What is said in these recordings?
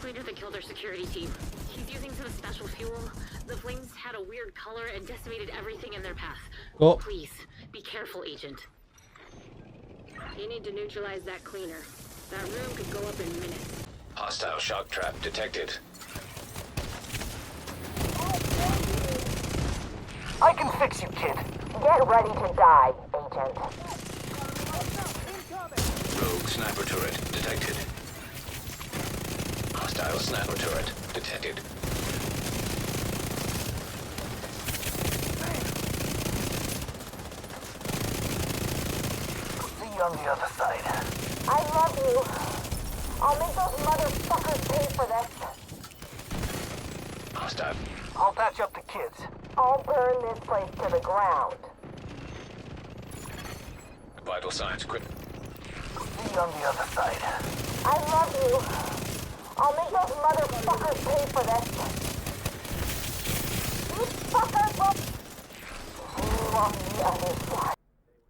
cleaner that killed our security team. He's using some special fuel. The flames had a weird color and decimated everything in their path. Oh. Please, be careful, Agent. You need to neutralize that cleaner. That room could go up in minutes. Hostile shock trap detected. I can fix you, kid. Get ready to die, Agent. Rogue sniper turret detected. Hostile sniper turret detected. See you on the other side. I love you. I'll make those motherfuckers pay for this. Hostile. I'll patch up the kids. I'll burn this place to the ground. Vital signs quick. See you on the other side. I love you. I'll make those motherfuckers pay for this. These fuckers will see you on the other side.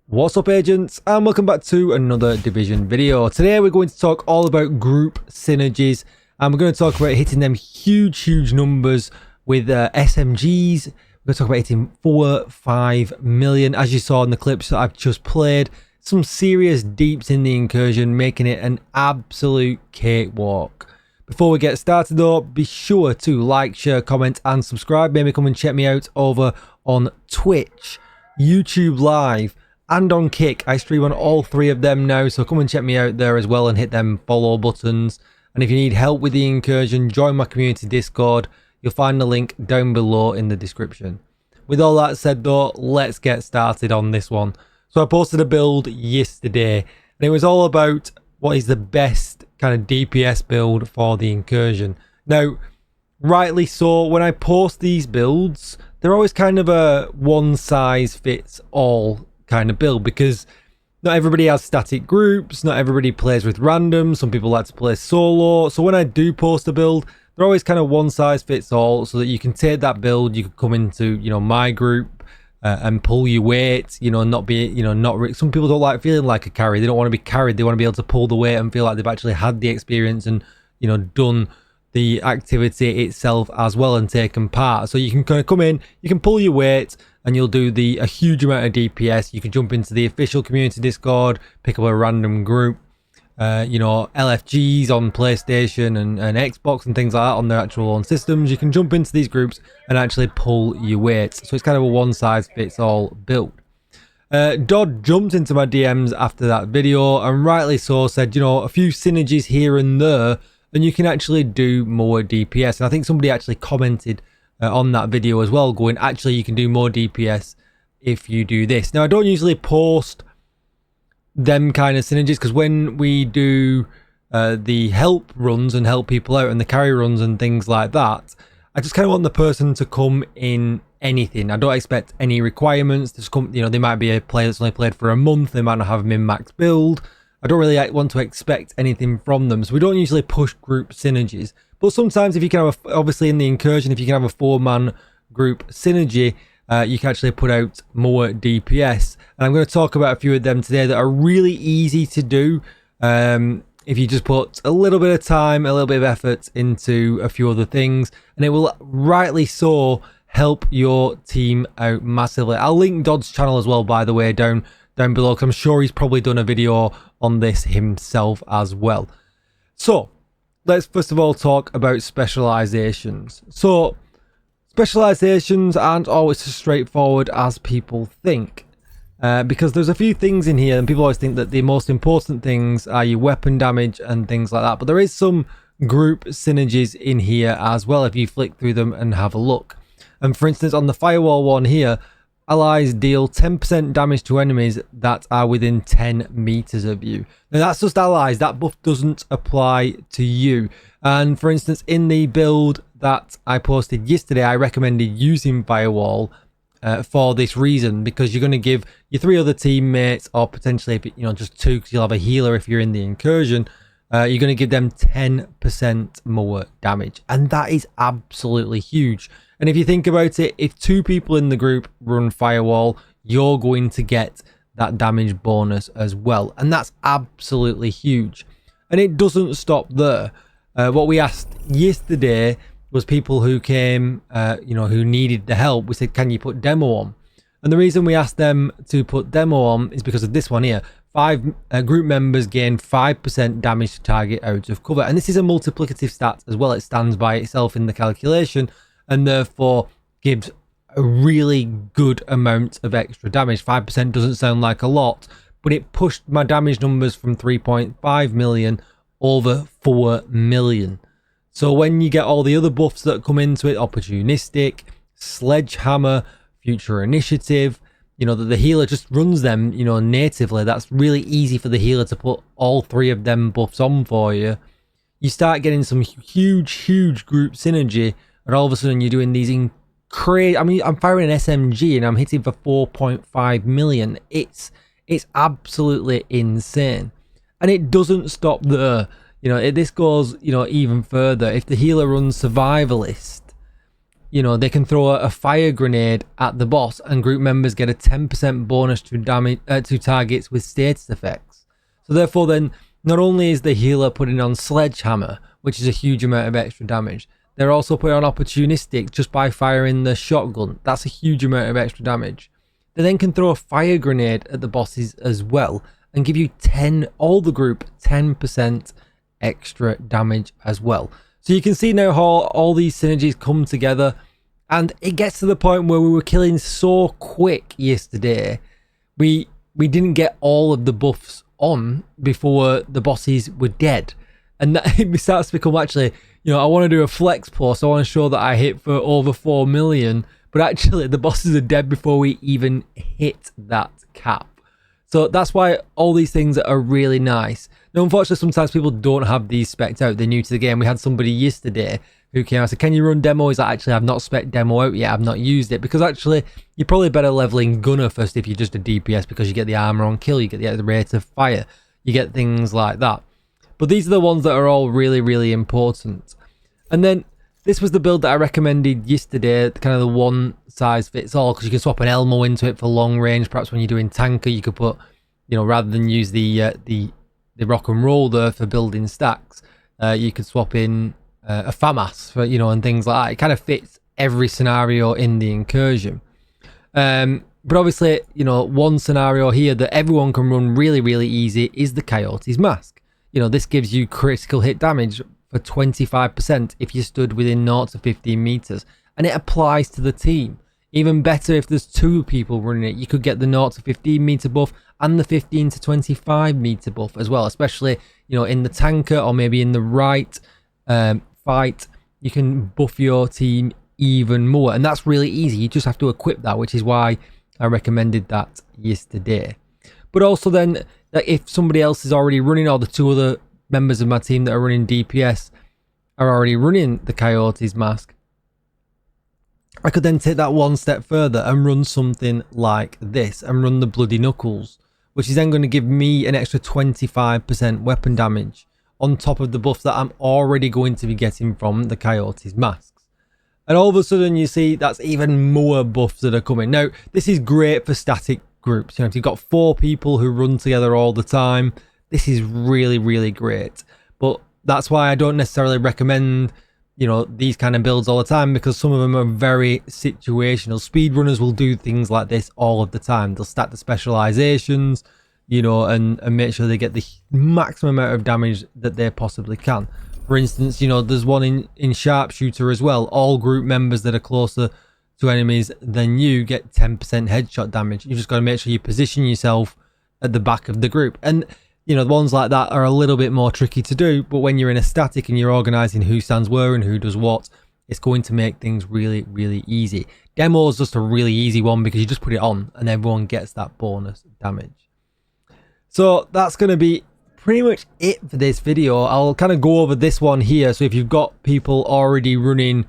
What's up, agents, and welcome back to another Division video. Today we're going to talk all about group synergies, and we're going to talk about hitting them huge numbers with SMGs. We're going to talk about hitting 4-5 million, as you saw in the clips that I've just played. Some serious deeps in the incursion, making it an absolute cakewalk. Before we get started though, be sure to like, share, comment and subscribe. Maybe come and check me out over on Twitch, YouTube Live and on Kick. I stream on all three of them now, so come and check me out there as well and hit them follow buttons. And if you need help with the incursion, join my community Discord. You'll find the link down below in the description. With all that said though, let's get started on this one. So I posted a build yesterday, and it was all about what is the best kind of DPS build for the incursion. Now, rightly so, when I post these builds, they're always kind of a one size fits all kind of build, because not everybody has static groups, not everybody plays with random, some people like to play solo. So when I do post a build, they're always kind of one size fits all, so that you can take that build, you can come into, you know, my group and pull your weight, you know, not be, you know, some people don't like feeling like a carry. They don't want to be carried. They want to be able to pull the weight and feel like they've actually had the experience and, you know, done the activity itself as well and taken part. So you can kind of come in, you can pull your weight, and you'll do a huge amount of DPS. You can jump into the official community Discord, pick up a random group, you know, LFGs on PlayStation and Xbox and things like that on their actual own systems. You can jump into these groups and actually pull your weight. So it's kind of a one size fits all build. Dodd jumped into my DMs after that video, and rightly so, said, you know, a few synergies here and there, and you can actually do more DPS. And I think somebody actually commented on that video as well, going, actually you can do more DPS if you do this. Now, I don't usually post them kind of synergies, because when we do the help runs and help people out and the carry runs and things like that, I just kind of want the person to come in anything. I don't expect any requirements. Just come, you know, they might be a player that's only played for a month, they might not have a min-max build. I don't really want to expect anything from them, so we don't usually push group synergies. But sometimes if you can have obviously in the incursion, if you can have a 4-man group synergy, you can actually put out more DPS. And I'm going to talk about a few of them today that are really easy to do if you just put a little bit of time, a little bit of effort into a few other things, and it will rightly so help your team out massively. I'll link Dodd's channel as well, by the way, down below, because I'm sure he's probably done a video on this himself as well. So let's first of all talk about specializations. So specializations aren't always as straightforward as people think, because there's a few things in here, and people always think that the most important things are your weapon damage and things like that, but there is some group synergies in here as well if you flick through them and have a look. And for instance, on the firewall one here, allies deal 10% damage to enemies that are within 10 meters of you. Now that's just allies, that buff doesn't apply to you. And for instance, in the build that I posted yesterday, I recommended using firewall for this reason, because you're going to give your 3 other teammates, or potentially if you know, just 2, because you'll have a healer if you're in the incursion, you're going to give them 10% more damage, and that is absolutely huge. And if you think about it, if 2 people in the group run firewall, you're going to get that damage bonus as well, and that's absolutely huge. And it doesn't stop there. What we asked yesterday was people who came, who needed the help. We said, can you put demo on? And the reason we asked them to put demo on is because of this one here. 5 group members gain 5% damage to target out of cover. And this is a multiplicative stat as well. It stands by itself in the calculation and therefore gives a really good amount of extra damage. 5% doesn't sound like a lot, but it pushed my damage numbers from 3.5 million over 4 million. So when you get all the other buffs that come into it, opportunistic, sledgehammer, future initiative, that the healer just runs them, natively. That's really easy for the healer to put all 3 of them buffs on for you. You start getting some huge group synergy, and all of a sudden you're doing these crazy. I mean, I'm firing an SMG and I'm hitting for 4.5 million. It's absolutely insane, and it doesn't stop there. This goes, even further. If the healer runs survivalist, they can throw a fire grenade at the boss and group members get a 10% bonus to damage to targets with status effects. So therefore then, not only is the healer putting on sledgehammer, which is a huge amount of extra damage, they're also putting on opportunistic just by firing the shotgun. That's a huge amount of extra damage. They then can throw a fire grenade at the bosses as well and give you all the group 10% extra damage as well. So you can see now how all these synergies come together, and it gets to the point where we were killing so quick yesterday. We didn't get all of the buffs on before the bosses were dead, and that it starts to become actually, I want to do a flex post. I want to show that I hit for over 4 million, but actually the bosses are dead before we even hit that cap. So that's why all these things are really nice. Now, unfortunately, sometimes people don't have these specced out. They're new to the game. We had somebody yesterday who came out and said, can you run demo? He's like, actually, I've not spec demo out yet. I've not used it. Because actually, you're probably better leveling gunner first if you're just a DPS, because you get the armor on kill, you get the rate of fire, you get things like that. But these are the ones that are all really important. And then this was the build that I recommended yesterday, kind of the one size fits all, because you can swap an Elmo into it for long range. Perhaps when you're doing tanker, you could put, rather than use the rock and roll there for building stacks, you could swap in a FAMAS for, and things like that. It kind of fits every scenario in the incursion. But obviously, one scenario here that everyone can run really easy is the Coyote's Mask. This gives you critical hit damage for 25% if you stood within 0 to 15 meters, and it applies to the team. Even better if there's 2 people running it, you could get the 0 to 15 meter buff and the 15 to 25 meter buff as well, especially in the tanker or maybe in the right fight. You can buff your team even more, and that's really easy. You just have to equip that, which is why I recommended that yesterday. But also then, if somebody else is already running, or the 2 other members of my team that are running DPS are already running the Coyote's Mask, I could then take that one step further and run something like this and run the Bloody Knuckles, which is then going to give me an extra 25% weapon damage on top of the buffs that I'm already going to be getting from the Coyote's Masks. And all of a sudden you see that's even more buffs that are coming. Now, this is great for static groups. If you've got 4 people who run together all the time, this is really great. But that's why I don't necessarily recommend these kind of builds all the time, because some of them are very situational. Speedrunners will do things like this all of the time. They'll stack the specializations, and make sure they get the maximum amount of damage that they possibly can. For instance, there's one in sharpshooter as well. All group members that are closer to enemies than you get 10% headshot damage. You just got to make sure you position yourself at the back of the group. And the ones like that are a little bit more tricky to do, but when you're in a static and you're organizing who stands where and who does what, it's going to make things really easy. Demo is just a really easy one because you just put it on and everyone gets that bonus damage. So that's going to be pretty much it for this video. I'll kind of go over this one here. So if you've got people already running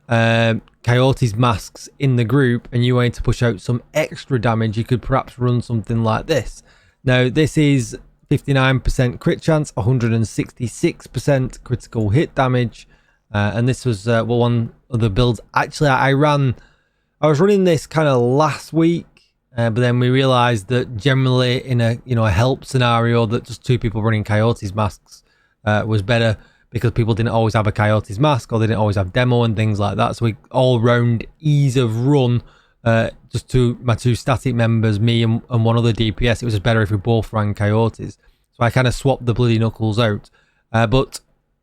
Coyote's Masks in the group and you want to push out some extra damage, you could perhaps run something like this. Now, this is 59% crit chance, 166% critical hit damage, and this was one of the builds. Actually, I was running this kind of last week, but then we realized that generally in a help scenario that just 2 people running Coyote's Masks was better, because people didn't always have a Coyotes mask or they didn't always have demo and things like that. So we all round ease of run, just to my 2 static members, me and one other DPS, it was just better if we both ran Coyotes. So I kind of swapped the bloody knuckles out. But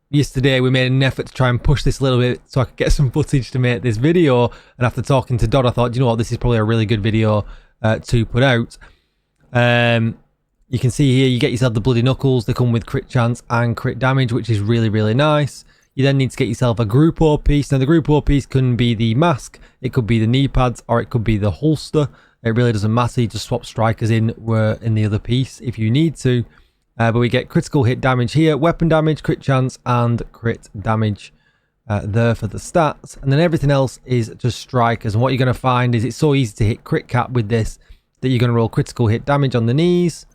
yesterday we made an effort to try and push this a little bit so I could get some footage to make this video. And after talking to Dodd, I thought, you know what, this is probably a really good video to put out. You can see here, you get yourself the bloody knuckles. They come with crit chance and crit damage, which is really, really nice. You then need to get yourself a group O piece. Now the group O piece can be the mask, it could be the knee pads, or it could be the holster. It really doesn't matter. You just swap strikers in the other piece if you need to. But we get critical hit damage here, weapon damage, crit chance, and crit damage there for the stats. And then everything else is just strikers. And what you're going to find is it's so easy to hit crit cap with this that you're going to roll critical hit damage on the knees,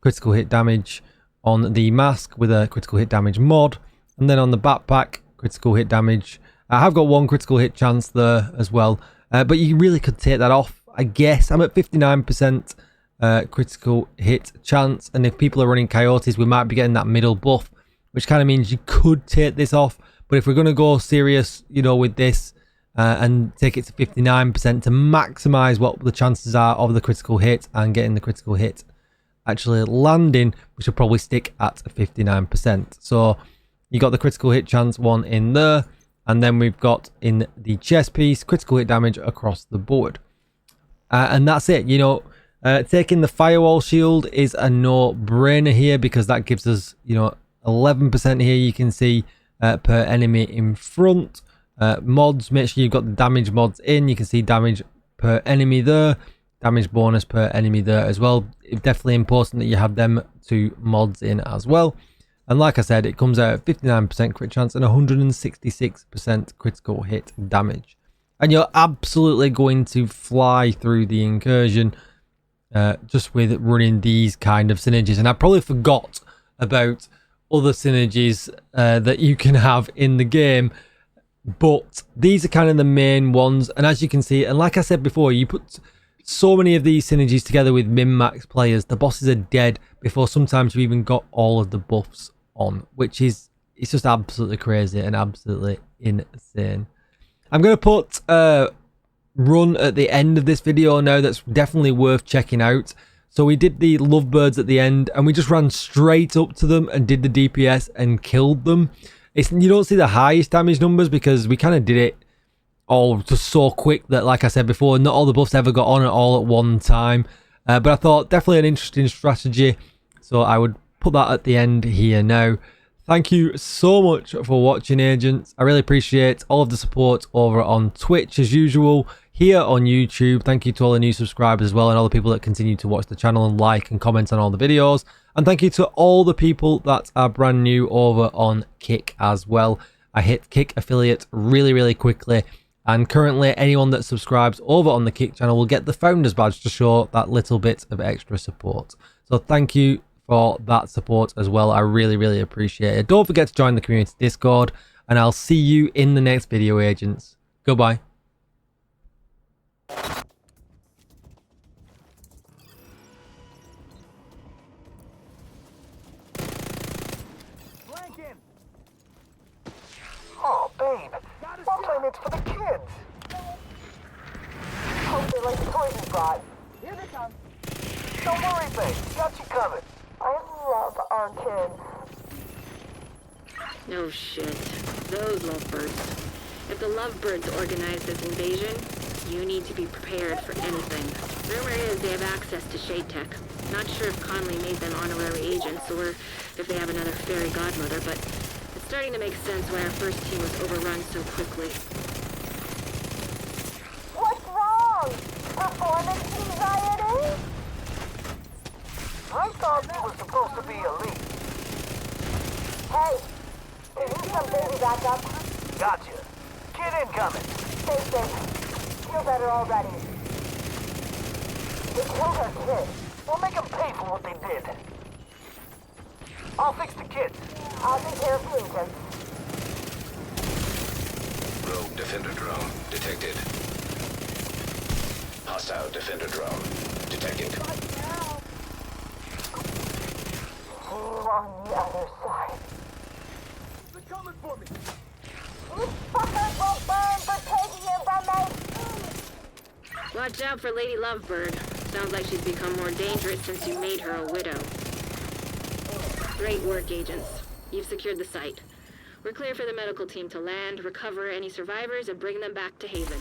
critical hit damage on the mask with a critical hit damage mod, and then on the backpack, critical hit damage. I have got 1 critical hit chance there as well, but you really could take that off, I guess. I'm at 59% critical hit chance, and if people are running Coyotes, we might be getting that middle buff, which kind of means you could take this off. But if we're going to go serious, you know, with this and take it to 59% to maximize what the chances are of the critical hit and getting the critical hit actually landing, we should probably stick at 59%. So you got the critical hit chance 1 in there, and then we've got in the chest piece critical hit damage across the board, and that's it. You know, taking the firewall shield is a no-brainer here because that gives us, you know, 11% here. You can see per enemy in front. Mods, make sure you've got the damage mods in. You can see damage per enemy there, damage bonus per enemy there as well. It's definitely important that you have them 2 mods in as well. And like I said, it comes out at 59% crit chance and 166% critical hit damage. And you're absolutely going to fly through the incursion just with running these kind of synergies. And I probably forgot about other synergies that you can have in the game, but these are kind of the main ones. And as you can see, and like I said before, you put so many of these synergies together with min-max players, the bosses are dead before sometimes you've even got all of the buffs on, which is, it's just absolutely crazy and absolutely insane. I'm going to put run at the end of this video now that's definitely worth checking out. So we did the lovebirds at the end and we just ran straight up to them and did the DPS and killed them. You don't see the highest damage numbers because we kind of did it all just so quick that, like I said before, not all the buffs ever got on at all at one time. But I thought definitely an interesting strategy, so I would put that at the end here now. Thank you so much for watching, agents. I really appreciate all of the support over on Twitch as usual, here on YouTube. Thank you to all the new subscribers as well, and all the people that continue to watch the channel and like and comment on all the videos. And thank you to all the people that are brand new over on Kick as well. I hit Kick affiliate really, really quickly. And currently, anyone that subscribes over on the Kick channel will get the Founders Badge to show that little bit of extra support. So thank you for that support as well. I really, really appreciate it. Don't forget to join the community Discord, and I'll see you in the next video, agents. Goodbye. Oh, babe. One time it's for the kids. Hope they like the toys we brought. Here they come. Don't worry, babe. Got you covered. I love our kids. No shit. Those lovebirds. If the lovebirds organize this invasion, you need to be prepared for anything. Rumor is they have access to Shade Tech. Not sure if Conley made them honorary agents or if they have another fairy godmother, but it's starting to make sense why our first team was overrun so quickly. What's wrong? Performance anxiety? I thought you were supposed to be elite. Hey, can you some baby back up? Gotcha. Kid incoming. Stay safe. Feel better already. They killed our kid. We'll make them pay for what they did. I'll fix the kids. I'll take care of you, agent. Rogue defender drone detected. Hostile defender drone detected. Team on the other side. Watch out for Lady Lovebird. Sounds like she's become more dangerous since you made her a widow. Great work, agents. You've secured the site. We're clear for the medical team to land, recover any survivors, and bring them back to Haven.